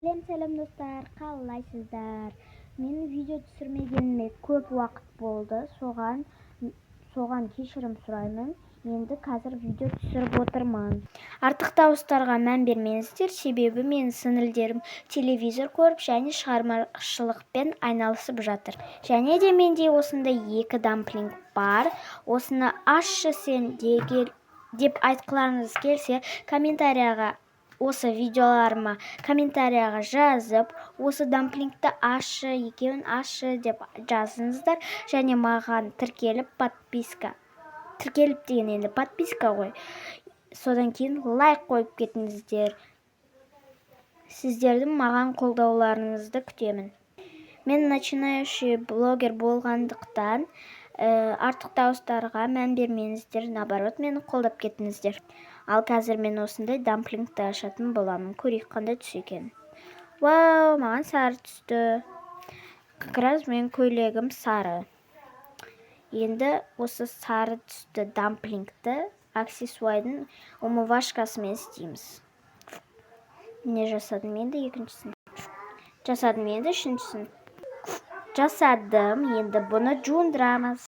Сәлем достар, қалайсыздар? Менің видео түсірмегеніме көп уақыт болды. Соған кешірім сұраймын. Енді қазір видео түсіріп отырмын. Артықтаустарға мән бермеңіздер, себебі менің сіңілдерім телевизор көріп және шығармашылықпен айналысып жатыр. Және де менде осындай 2 дамплинг бар. Осыны ашшы сен деп айтқыларыңыз келсе, осы видеоларыма комментарияға жазып, осы дамплингті ашшы, екеуін ашшы деп жазыңыздар. Және маған тіркеліп деген енді подписка ғой. Содан кейін лайк қойып кетіңіздер. Сіздердің маған қолдауларыңызды күтемін. Мен начинающий блогер болғандықтан артықтаустарға мән бермеңіздер, наоборот, мені қолдап кетіңіздер. Ал қазір мен осындай дамплингті ашатын боламын. Көрейік қандай түс екен. Вау, маған сары түсті. Как раз мен көйлегім сары. Енді осы сары түсті дамплингті аксессуайдың умывашкасымен істейміз. Не жасадым енді екіншісін? Жасадым енді үшіншісін? Жасадым, енді бұны жуындырамыз.